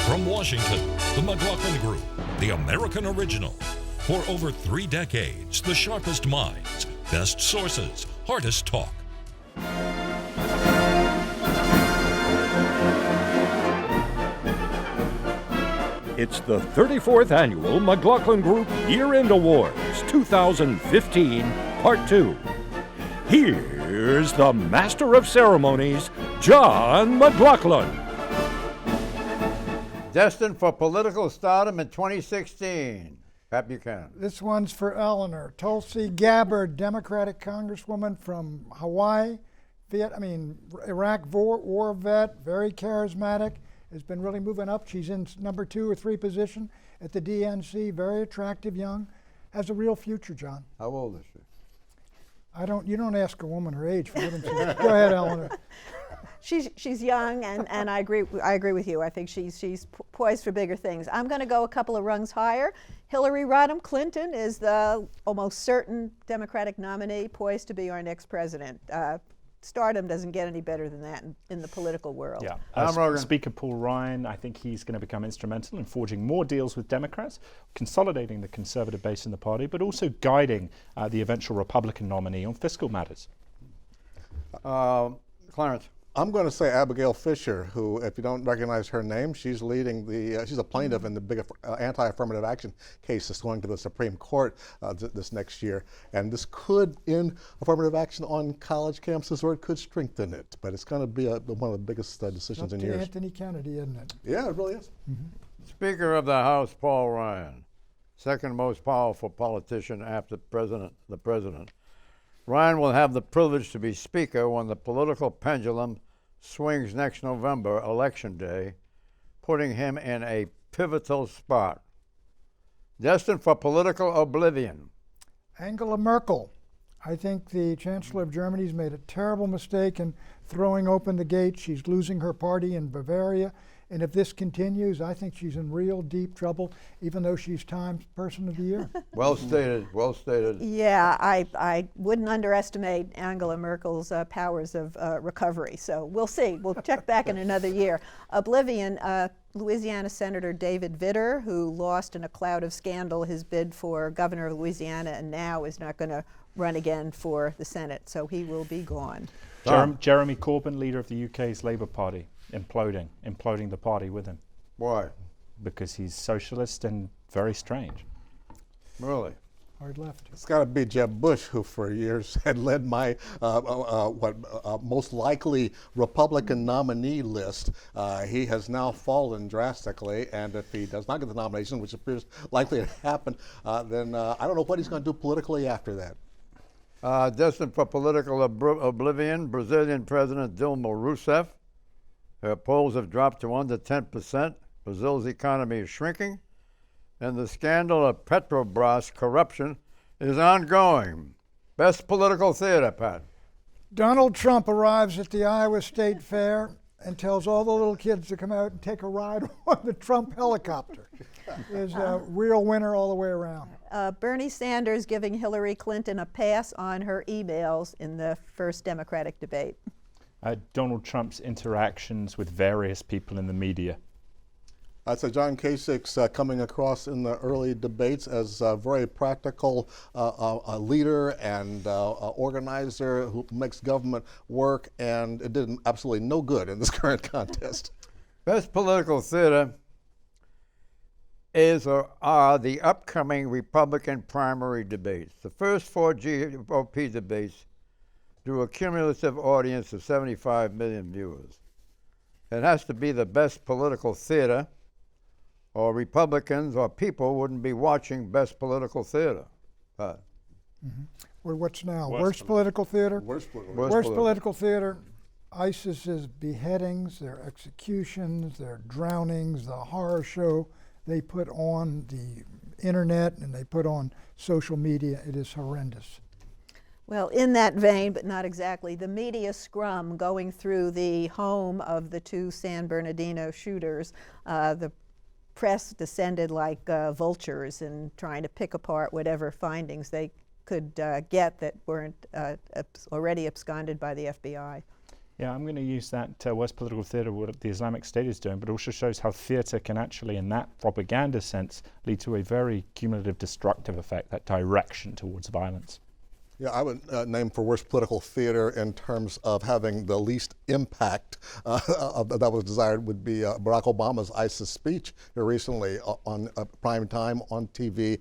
From Washington, the McLaughlin Group, the American original. For over 3 decades, the sharpest minds, best sources, hardest talk. It's the 34th Annual McLaughlin Group Year-End Awards 2015, Part 2. Here's the Master of Ceremonies, John McLaughlin. Destined for political stardom in 2016. Pat Buchanan. This one's for Eleanor. Tulsi Gabbard, Democratic Congresswoman from Hawaii, Iraq war vet, very charismatic, has been really moving up. She's in number 2 or 3 position at the DNC, very attractive, young, has a real future, John. How old is she? You don't ask a woman her age, for heaven's sake. Go ahead, Eleanor. She's young, and I agree with you. I think she's poised for bigger things. I'm going to go a couple of rungs higher. Hillary Rodham Clinton is the almost certain Democratic nominee, poised to be our next president. Stardom doesn't get any better than that in the political world. Yeah, Speaker Paul Ryan, I think he's going to become instrumental in forging more deals with Democrats, consolidating the conservative base in the party, but also guiding the eventual Republican nominee on fiscal matters. Clarence. I'm going to say Abigail Fisher, who, if you don't recognize her name, she's leading she's a plaintiff in the big anti-affirmative action case that's going to the Supreme Court this next year. And this could end affirmative action on college campuses, or it could strengthen it. But it's going to be one of the biggest decisions in years. Anthony Kennedy, isn't it? Yeah, it really is. Mm-hmm. Speaker of the House, Paul Ryan, second most powerful politician after the president. Ryan will have the privilege to be Speaker when the political pendulum swings next November, Election Day, putting him in a pivotal spot. Destined for political oblivion. Angela Merkel. I think the Chancellor of Germany's made a terrible mistake in throwing open the gate. She's losing her party in Bavaria. And if this continues, I think she's in real deep trouble, even though she's Times Person of the Year. Well stated, well stated. Yeah, I wouldn't underestimate Angela Merkel's powers of recovery. So we'll see. We'll check back in another year. Oblivion, Louisiana Senator David Vitter, who lost in a cloud of scandal his bid for governor of Louisiana and now is not going to run again for the Senate. So he will be gone. Jeremy Corbyn, leader of the UK's Labour Party. Imploding the party with him. Why? Because he's socialist and very strange. Really? Hard left. It's got to be Jeb Bush, who for years had led my most likely Republican nominee list. He has now fallen drastically, and if he does not get the nomination, which appears likely to happen, then I don't know what he's going to do politically after that. Destined for political oblivion, Brazilian President Dilma Rousseff. Her polls have dropped to under 10%. Brazil's economy is shrinking, and the scandal of Petrobras corruption is ongoing. Best political theater, Pat. Donald Trump arrives at the Iowa State Fair and tells all the little kids to come out and take a ride on the Trump helicopter. Is a real winner all the way around. Bernie Sanders giving Hillary Clinton a pass on her emails in the first Democratic debate. Donald Trump's interactions with various people in the media. So John Kasich's coming across in the early debates as a very practical leader and organizer who makes government work, and it did absolutely no good in this current contest. Best political theater is or are the upcoming Republican primary debates. The first 4 GOP debates drew a cumulative audience of 75 million viewers. It has to be the best political theater, or Republicans or people wouldn't be watching best political theater. Well, what's now? Worst political theater? Worst political theater. ISIS's beheadings, their executions, their drownings, the horror show they put on the internet and they put on social media. It is horrendous. Well, in that vein, but not exactly, the media scrum going through the home of the 2 San Bernardino shooters, the press descended like vultures in trying to pick apart whatever findings they could get that weren't already absconded by the FBI. Yeah, I'm going to use that worst political theatre, what the Islamic State is doing, but also shows how theatre can actually, in that propaganda sense, lead to a very cumulative destructive effect, that direction towards violence. Yeah, I would name for worst political theater in terms of having the least impact that was desired would be Barack Obama's ISIS speech here recently on prime time on TV,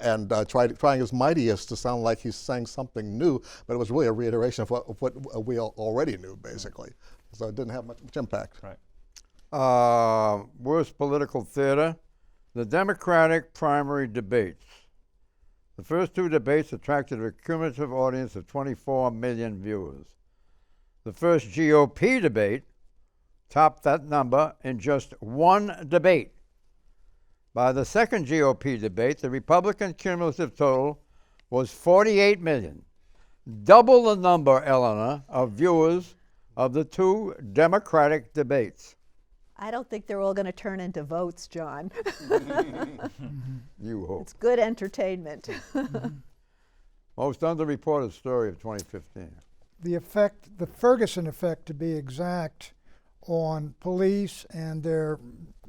and trying his mightiest to sound like he's saying something new, but it was really a reiteration of what we already knew, basically. So it didn't have much impact. Right. Worst political theater, the Democratic primary debates. The first two debates attracted a cumulative audience of 24 million viewers. The first GOP debate topped that number in just one debate. By the second GOP debate, the Republican cumulative total was 48 million, double the number, Eleanor, of viewers of the two Democratic debates. I don't think they're all going to turn into votes, John. You hope. It's good entertainment. Most underreported story of 2015. The effect, the Ferguson effect to be exact, on police and their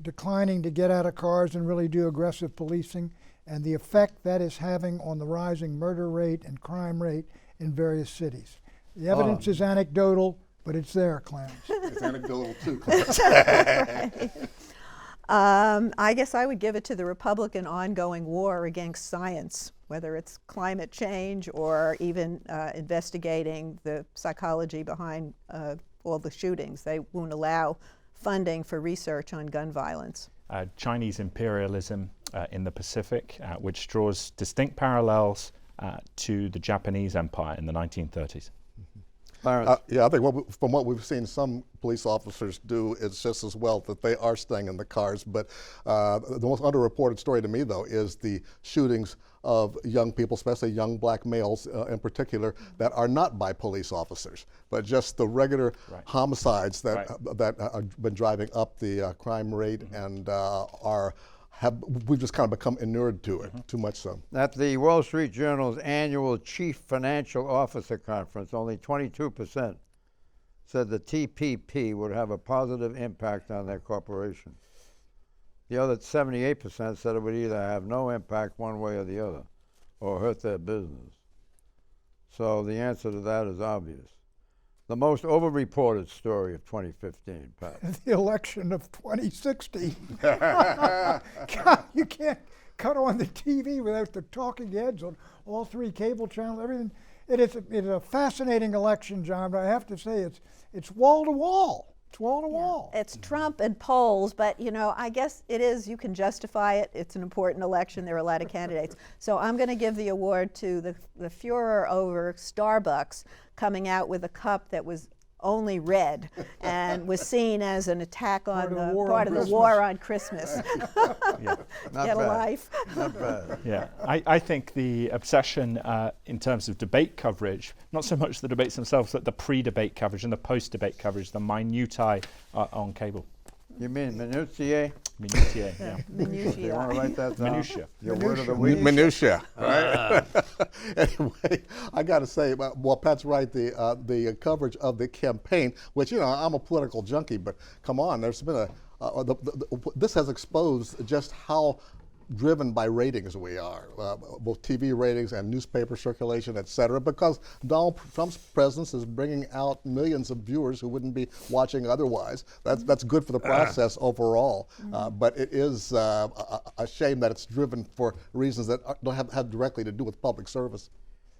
declining to get out of cars and really do aggressive policing, and the effect that is having on the rising murder rate and crime rate in various cities. The evidence is anecdotal, but it's there, Clarence. It's anecdotal too. Right. I guess I would give it to the Republican ongoing war against science, whether it's climate change or even investigating the psychology behind all the shootings. They won't allow funding for research on gun violence. Chinese imperialism in the Pacific, which draws distinct parallels to the Japanese Empire in the 1930s. Clarence. Yeah, I think from what we've seen some police officers do, it's just as well that they are staying in the cars. But the most underreported story to me, though, is the shootings of young people, especially young black males in particular, that are not by police officers, but just the regular homicides that have been driving up the crime rate and we've just kind of become inured to it, too much so. At the Wall Street Journal's annual Chief Financial Officer Conference, only 22% said the TPP would have a positive impact on their corporation. The other 78% said it would either have no impact one way or the other, or hurt their business. So the answer to that is obvious. The most overreported story of 2015, Pat. The election of 2016. God, you can't cut on the TV without the talking heads on all three cable channels, everything. It is a fascinating election, John, but I have to say it's wall to wall. It's wall to wall. It's Trump and polls, but you know, I guess it is, you can justify it. It's an important election. There are a lot of candidates. So I'm going to give the award to the furor over Starbucks coming out with a cup that was only red and was seen as an attack on part of the war on Christmas. Not Get bad. a life. Not bad. Yeah, I think the obsession in terms of debate coverage, not so much the debates themselves, but the pre-debate coverage and the post-debate coverage, the minutiae on cable. You mean minutiae? Minutiae, yeah. You want to write that down? Minutia. Your word of the week? Minutia, right? Anyway, I got to say, well, Pat's right. The coverage of the campaign, which I'm a political junkie, but come on, there's been this has exposed just how driven by ratings we are, both TV ratings and newspaper circulation, et cetera, because Donald Trump's presence is bringing out millions of viewers who wouldn't be watching otherwise. That's good for the process overall, but it is a shame that it's driven for reasons that don't have directly to do with public service.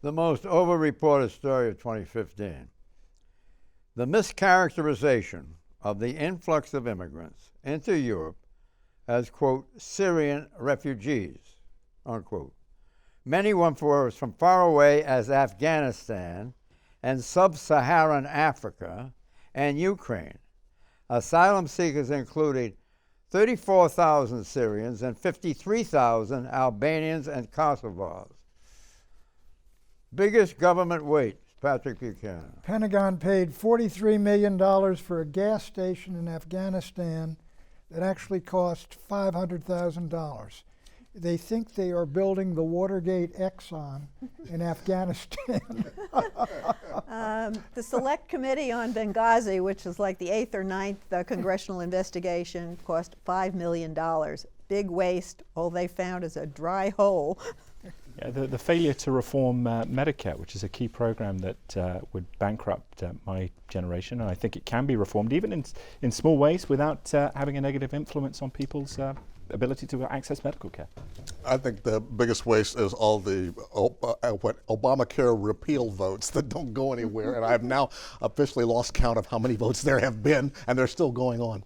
The most overreported story of 2015. The mischaracterization of the influx of immigrants into Europe as, quote, Syrian refugees, unquote. Many were from far away as Afghanistan and sub-Saharan Africa and Ukraine. Asylum seekers included 34,000 Syrians and 53,000 Albanians and Kosovars. Biggest government weight, Patrick Buchanan. Pentagon paid $43 million for a gas station in Afghanistan that actually cost $500,000. They think they are building the Watergate Exxon in Afghanistan. The Select Committee on Benghazi, which is like the 8th or 9th congressional investigation, cost $5 million. Big waste. All they found is a dry hole. Yeah, the failure to reform Medicare, which is a key program that would bankrupt my generation, and I think it can be reformed even in small ways without having a negative influence on people's ability to access medical care. I think the biggest waste is all the Obamacare repeal votes that don't go anywhere, and I've now officially lost count of how many votes there have been, and they're still going on.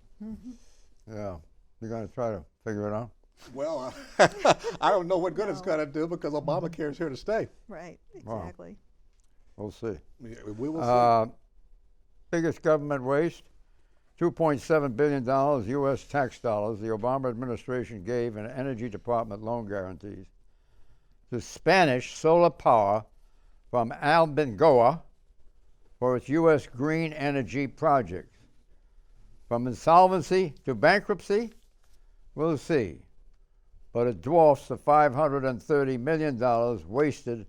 Yeah. You're going to try to figure it out? Well, I don't know what good it's going to do because Obamacare is here to stay. Right, exactly. We'll see. We will see. Biggest government waste, $2.7 billion U.S. tax dollars the Obama administration gave in Energy Department loan guarantees to Spanish solar power from Albengoa for its U.S. green energy projects. From insolvency to bankruptcy, we'll see. But it dwarfs the $530 million wasted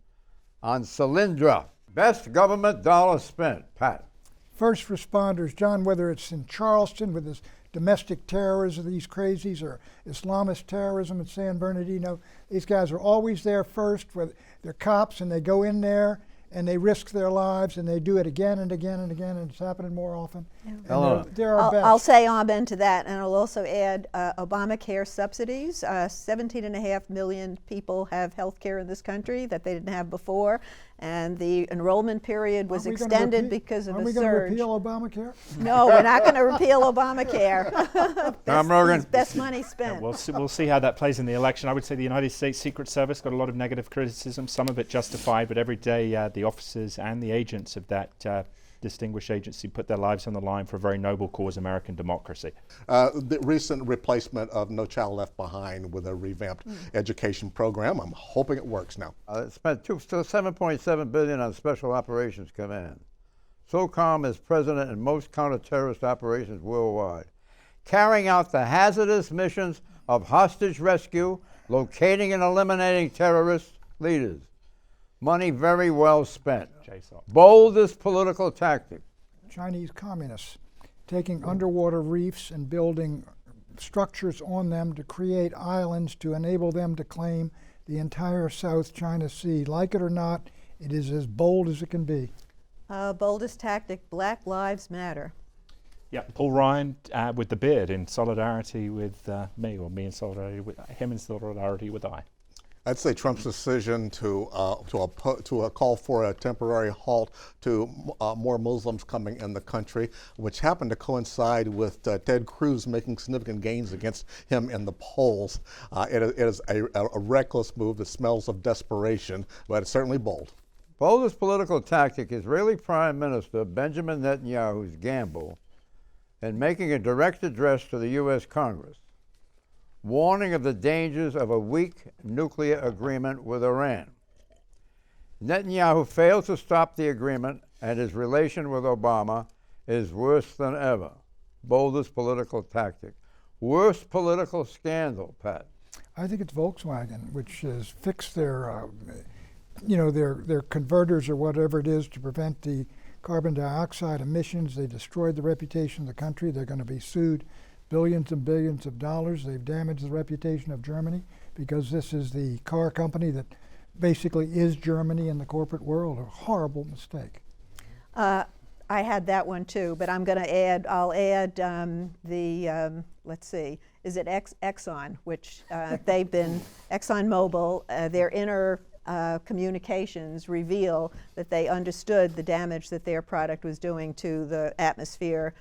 on Solyndra. Best government dollar spent, Pat. First responders, John, whether it's in Charleston with this domestic terrorism, these crazies, or Islamist terrorism in San Bernardino, these guys are always there first. They're cops, and they go in there and they risk their lives, and they do it again and again and again, and it's happening more often. Yeah. And they're our best. I'll say amen to that, and I'll also add Obamacare subsidies. 17.5 million people have health care in this country that they didn't have before, and the enrollment period was extended because of a surge. Are we going to repeal Obamacare? No, we're not going to repeal Obamacare. Tom Rogan. Best money spent. Yeah, we'll see how that plays in the election. I would say the United States Secret Service got a lot of negative criticism, some of it justified, but every day the officers and the agents of that distinguished agency put their lives on the line for a very noble cause, American democracy. The recent replacement of No Child Left Behind with a revamped education program, I'm hoping it works now. It spent $7.7 billion on Special Operations Command. SOCOM is present in most counter-terrorist operations worldwide, carrying out the hazardous missions of hostage rescue, locating and eliminating terrorist leaders. Money very well spent. Boldest political tactic. Chinese communists taking underwater reefs and building structures on them to create islands to enable them to claim the entire South China Sea. Like it or not, it is as bold as it can be. Boldest tactic, Black Lives Matter. Yeah, Paul Ryan with the beard in solidarity with me, or me in solidarity with him in solidarity with I. I'd say Trump's decision to call for a temporary halt to more Muslims coming in the country, which happened to coincide with Ted Cruz making significant gains against him in the polls. It is a reckless move that smells of desperation, but it's certainly bold. Boldest political tactic, Israeli Prime Minister Benjamin Netanyahu's gamble in making a direct address to the U.S. Congress, warning of the dangers of a weak nuclear agreement with Iran. Netanyahu failed to stop the agreement, and his relation with Obama is worse than ever. Boldest political tactic. Worst political scandal, Pat. I think it's Volkswagen, which has fixed their, their converters or whatever it is to prevent the carbon dioxide emissions. They destroyed the reputation of the country. They're going to be sued billions and billions of dollars. They've damaged the reputation of Germany because this is the car company that basically is Germany in the corporate world. A horrible mistake. I had that one too, but I'm going to add, let's see, is it Exxon, which they've been, ExxonMobil, their inner communications reveal that they understood the damage that their product was doing to the atmosphere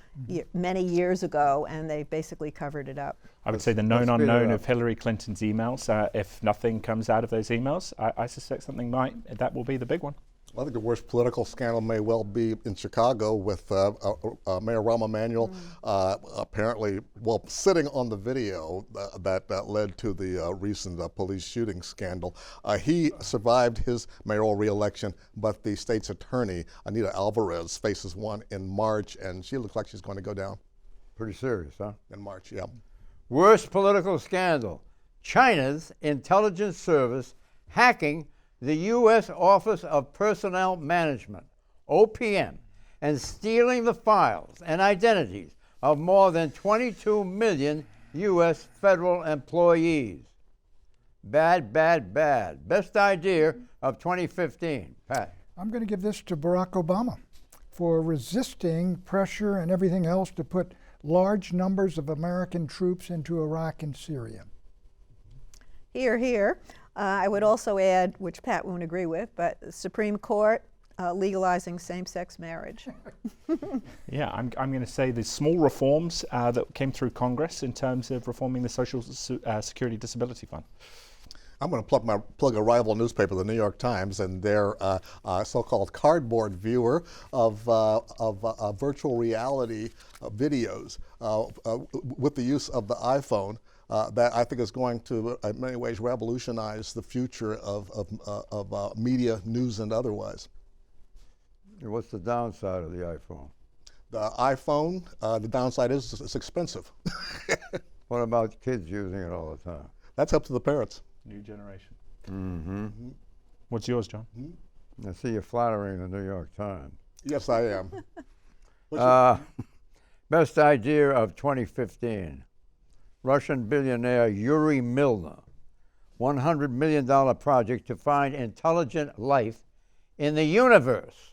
many years ago, and they basically covered it up. I would say the known unknown of Hillary Clinton's emails. If nothing comes out of those emails, I suspect that will be the big one. I think the worst political scandal may well be in Chicago with Mayor Rahm Emanuel apparently, sitting on the video that led to the recent police shooting scandal. He survived his mayoral reelection, but the state's attorney, Anita Alvarez, faces one in March, and she looks like she's going to go down. Pretty serious, huh? In March, yeah. Worst political scandal. China's intelligence service hacking the U.S. Office of Personnel Management, OPM, and stealing the files and identities of more than 22 million U.S. federal employees. Bad, bad, bad. Best idea of 2015. Pat. I'm going to give this to Barack Obama for resisting pressure and everything else to put large numbers of American troops into Iraq and Syria. Here, here. I would also add, which Pat won't agree with, but the Supreme Court legalizing same-sex marriage. Yeah, I'm going to say the small reforms that came through Congress in terms of reforming the Social Security Disability Fund. I'm going to plug a rival newspaper, the New York Times, and their so-called cardboard viewer of virtual reality videos with the use of the iPhone. That I think is going to, in many ways, revolutionize the future of media, news, and otherwise. What's the downside of the iPhone? The iPhone, the downside is it's expensive. What about kids using it all the time? That's up to the parents. New generation. Mm-hmm. What's yours, John? I see you're flattering the New York Times. Yes, I am. Best idea of 2015. Russian billionaire Yuri Milner, $100 million project to find intelligent life in the universe.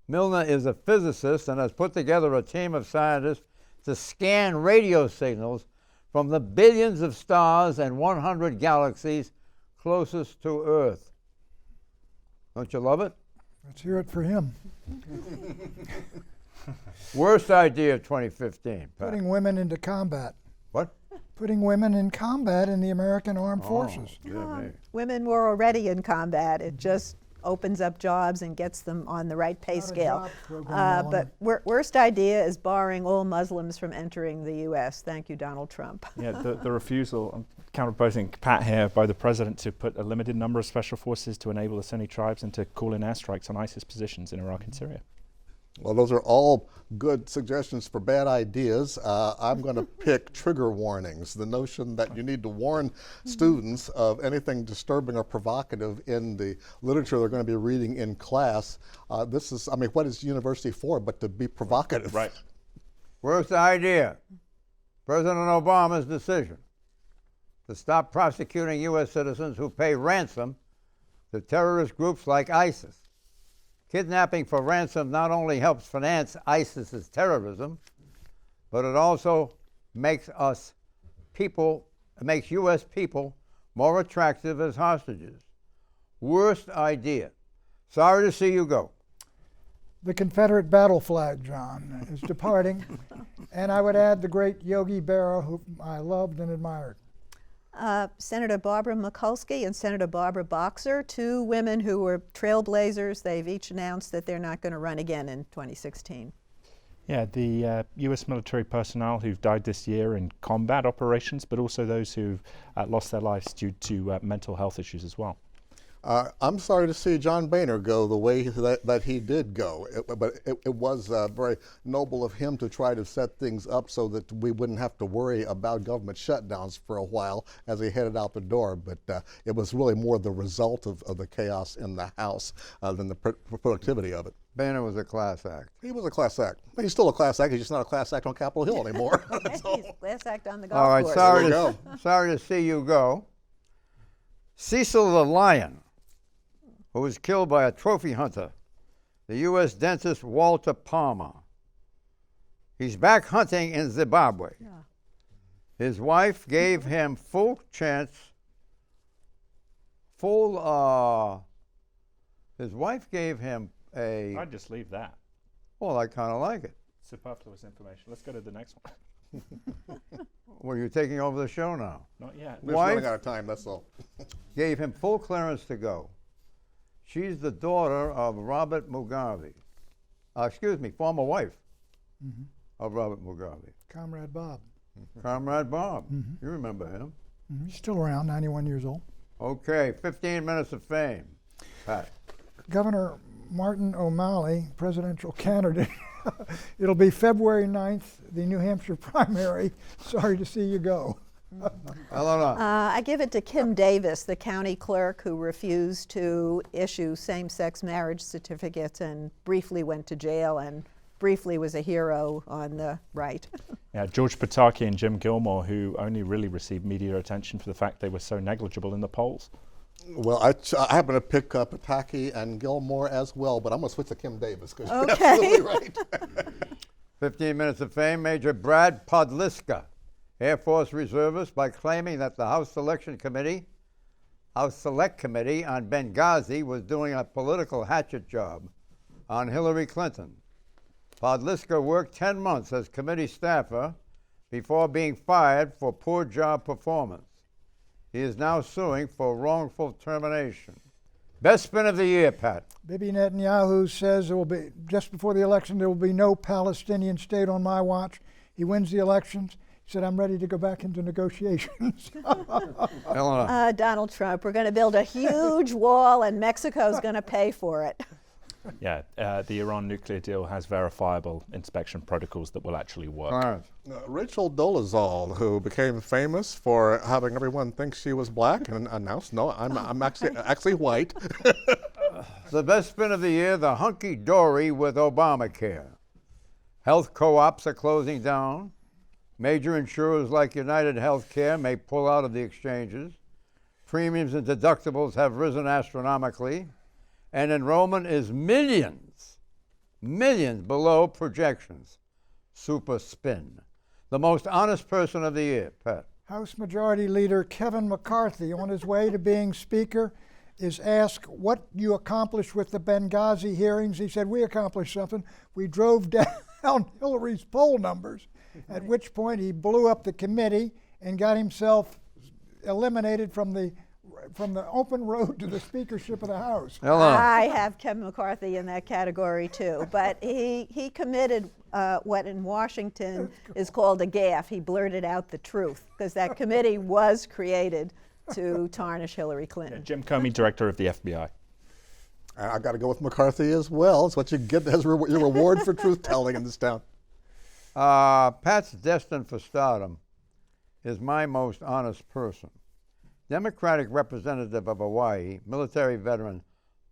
Milner is a physicist and has put together a team of scientists to scan radio signals from the billions of stars and 100 galaxies closest to Earth. Don't you love it? Let's hear it for him. Worst idea of 2015, Pat. Putting women into combat. What? Putting women in combat in the American Armed Forces. Women were already in combat. It just opens up jobs and gets them on the right pay scale. But worst idea is barring all Muslims from entering the U.S. Thank you, Donald Trump. Yeah, the refusal, I'm counterposing Pat here, by the president to put a limited number of special forces to enable the Sunni tribes and to call in airstrikes on ISIS positions in Iraq and Syria. Well, those are all good suggestions for bad ideas. I'm going to pick trigger warnings, the notion that you need to warn students of anything disturbing or provocative in the literature they're going to be reading in class. This is, I mean, what is university for but to be provocative? Right. Worst idea, President Obama's decision to stop prosecuting U.S. citizens who pay ransom to terrorist groups like ISIS. Kidnapping for ransom not only helps finance ISIS's terrorism, but it also makes U.S. people more attractive as hostages. Worst idea. Sorry to see you go. The Confederate battle flag, John, is departing. And I would add the great Yogi Berra, whom I loved and admired. Senator Barbara Mikulski and Senator Barbara Boxer, two women who were trailblazers. They've each announced that they're not going to run again in 2016. Yeah, the U.S. military personnel who've died this year in combat operations, but also those who've lost their lives due to mental health issues as well. I'm sorry to see John Boehner go the way that he did go, but it was very noble of him to try to set things up so that we wouldn't have to worry about government shutdowns for a while as he headed out the door. But it was really more the result of the chaos in the House than the productivity of it. Boehner was a class act. He was a class act. He's still a class act. He's just not a class act on Capitol Hill anymore. He's class act on the golf All right, course. sorry to see you go. Cecil the Lion, who was killed by a trophy hunter, the U.S. dentist Walter Palmer. He's back hunting in Zimbabwe. Yeah. His wife gave him his wife gave him a... I'd just leave that. Well, I kind of like it. Superfluous information. Let's go to the next one. Well, you're taking over the show now. Not yet. We're just running out of time, that's all. Gave him full clearance to go. She's the daughter of Robert Mugabe. Former wife of Robert Mugabe. Comrade Bob. Comrade Bob. You remember him. He's still around, 91 years old. Okay, 15 minutes of fame. Pat. Governor Martin O'Malley, presidential candidate. It'll be February 9th, the New Hampshire primary. Sorry to see you go. Eleanor. I give it to Kim Davis, the county clerk who refused to issue same-sex marriage certificates and briefly went to jail and briefly was a hero on the right. Yeah, George Pataki and Jim Gilmore, who only really received media attention for the fact they were so negligible in the polls. Well, I happen to pick up Pataki and Gilmore as well, but I'm going to switch to Kim Davis because you're Okay. absolutely right. 15 minutes of fame, Major Brad Podliska, Air Force reservist, by claiming that the House Select Committee on Benghazi was doing a political hatchet job on Hillary Clinton. Podliska worked 10 months as committee staffer before being fired for poor job performance. He is now suing for wrongful termination. Best spin of the year, Pat. Bibi Netanyahu says there will be, just before the election, there will be no Palestinian state on my watch. He wins the elections. He said, I'm ready to go back into negotiations. Eleanor. Donald Trump, we're going to build a huge wall and Mexico's going to pay for it. Yeah, the Iran nuclear deal has verifiable inspection protocols that will actually work. Clarence. Rachel Dolezal, who became famous for having everyone think she was black and announced, no, I'm actually white. The best spin of the year, the hunky-dory with Obamacare. Health co-ops are closing down. Major insurers like United Healthcare may pull out of the exchanges. Premiums and deductibles have risen astronomically. And enrollment is millions below projections. Super spin. The most honest person of the year, Pat. House Majority Leader Kevin McCarthy, on his way to being Speaker, is asked what you accomplished with the Benghazi hearings. He said, we accomplished something. We drove down Hillary's poll numbers, at which point he blew up the committee and got himself eliminated from the open road to the speakership of the House. Eleanor. I have Kevin McCarthy in that category too, but he committed what in Washington is called a gaffe. He blurted out the truth because that committee was created to tarnish Hillary Clinton. Jim Comey, director of the FBI. I got to go with McCarthy as well. It's what you get as your reward for truth-telling in this town. Pat's destined for stardom is my most honest person. Democratic representative of Hawaii, military veteran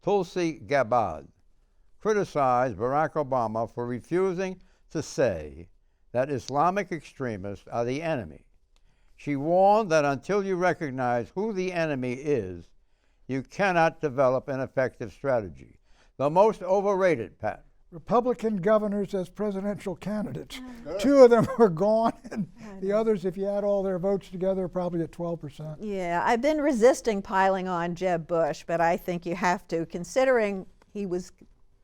Tulsi Gabbard, criticized Barack Obama for refusing to say that Islamic extremists are the enemy. She warned that until you recognize who the enemy is, you cannot develop an effective strategy. The most overrated, Pat. Republican governors as presidential candidates. Two of them are gone, and the others, if you add all their votes together, are probably at 12%. Yeah, I've been resisting piling on Jeb Bush, but I think you have to, considering he was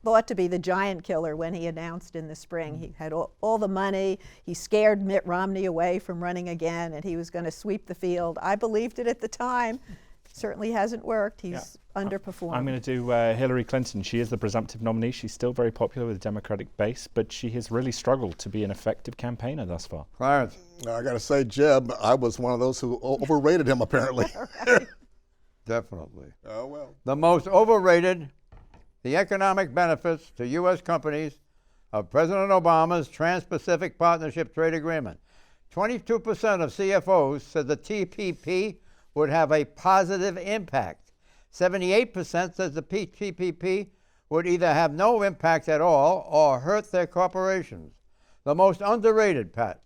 thought to be the giant killer when he announced in the spring. He had all the money. He scared Mitt Romney away from running again, and he was going to sweep the field. I believed it at the time. Certainly hasn't worked. He's underperformed. I'm going to do Hillary Clinton. She is the presumptive nominee. She's still very popular with the Democratic base, but she has really struggled to be an effective campaigner thus far. Clarence. I got to say, Jeb, I was one of those who overrated him, apparently. Definitely. Oh, well. The most overrated, the economic benefits to U.S. companies of President Obama's Trans-Pacific Partnership Trade Agreement. 22% of CFOs said the TPP would have a positive impact. 78% says the TPP would either have no impact at all or hurt their corporations. The most underrated, Pat.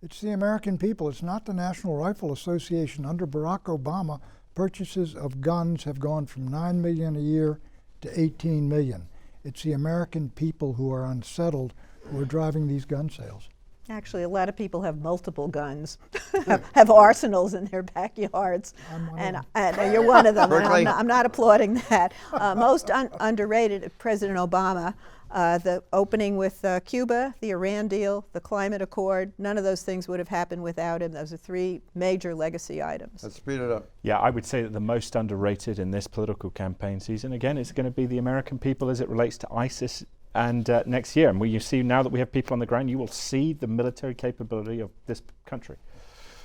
It's the American people. It's not the National Rifle Association. Under Barack Obama, purchases of guns have gone from 9 million a year to 18 million. It's the American people who are unsettled who are driving these gun sales. Actually, a lot of people have multiple guns, have arsenals in their backyards, and you're one of them. And I'm not applauding that. Most underrated, President Obama, the opening with Cuba, the Iran deal, the climate accord, none of those things would have happened without him. Those are three major legacy items. Let's speed it up. Yeah, I would say that the most underrated in this political campaign season, again, it's going to be the American people as it relates to ISIS and next year. And you see now that we have people on the ground, you will see the military capability of this country.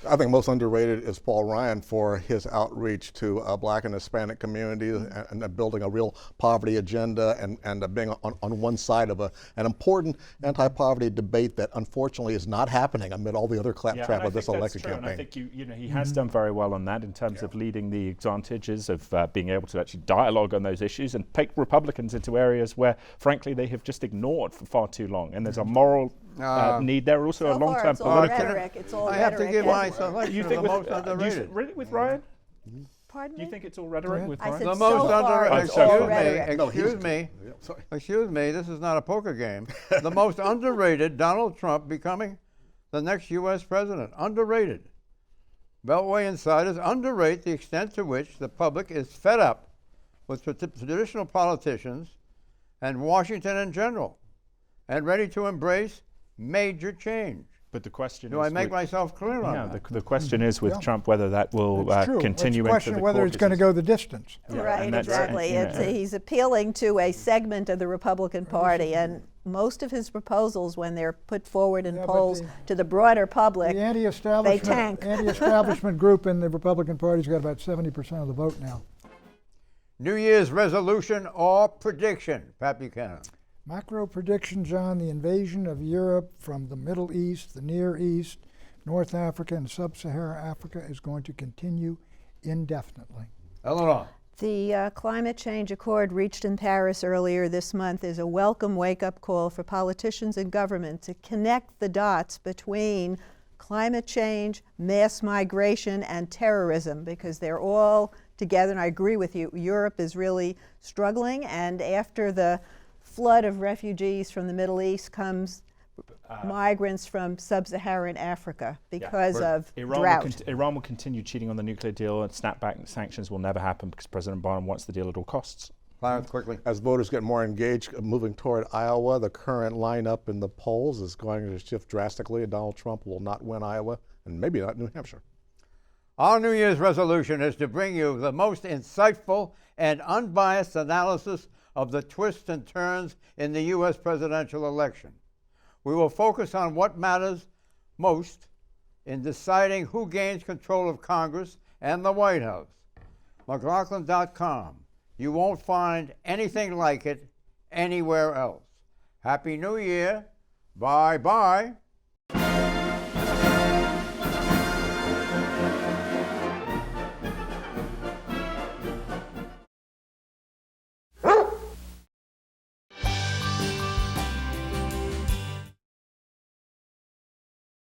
I think most underrated is Paul Ryan for his outreach to Black and Hispanic communities and building a real poverty agenda and being on one side of an important anti-poverty debate that unfortunately is not happening amid all the other claptrap of this election campaign. And I think he has done very well on that in terms of leading the advantages of being able to actually dialogue on those issues and take Republicans into areas where, frankly, they have just ignored for far too long. And there's a moral need there, also a long-term political. It's all I have to rhetoric. give my selection You of think the with, most underrated. really with Ryan? Pardon Do you me? think it's all rhetoric with I Ryan? said The so most far, underrated. it's all Excuse rhetoric. me. Excuse me. This is not a poker game. The most underrated, Donald Trump becoming the next U.S. president. Underrated. Beltway insiders underrate the extent to which the public is fed up with traditional politicians and Washington in general, and ready to embrace major change. But the question Do is, I make myself clear on that? the question is with Trump whether that will It's true. continue it's a into question the whether it's going to caucuses. go the distance. Right, and that's- exactly. and, you know, He's appealing to a segment of the Republican Party, and most of his proposals, when they're put forward in Yeah, but polls the- to the broader public, The anti-establishment, They tank. anti-establishment group in the Republican Party's got about 70% of the vote now. New Year's resolution or prediction? Pat Buchanan. Macro prediction, John, the invasion of Europe from the Middle East, the Near East, North Africa, and Sub-Saharan Africa is going to continue indefinitely. Eleanor. the climate change accord reached in Paris earlier this month is a welcome wake-up call for politicians and government to connect the dots between climate change, mass migration, and terrorism, because they're all together. And I agree with you, Europe is really struggling, and after the flood of refugees from the Middle East comes migrants from sub-Saharan Africa because of drought. Iran will continue cheating on the nuclear deal, and snapback sanctions will never happen because President Biden wants the deal at all costs. Clarence, quickly. As voters get more engaged moving toward Iowa, the current lineup in the polls is going to shift drastically, and Donald Trump will not win Iowa and maybe not New Hampshire. Our New Year's resolution is to bring you the most insightful and unbiased analysis of the twists and turns in the U.S. presidential election. We will focus on what matters most in deciding who gains control of Congress and the White House. McLaughlin.com. You won't find anything like it anywhere else. Happy New Year. Bye-bye.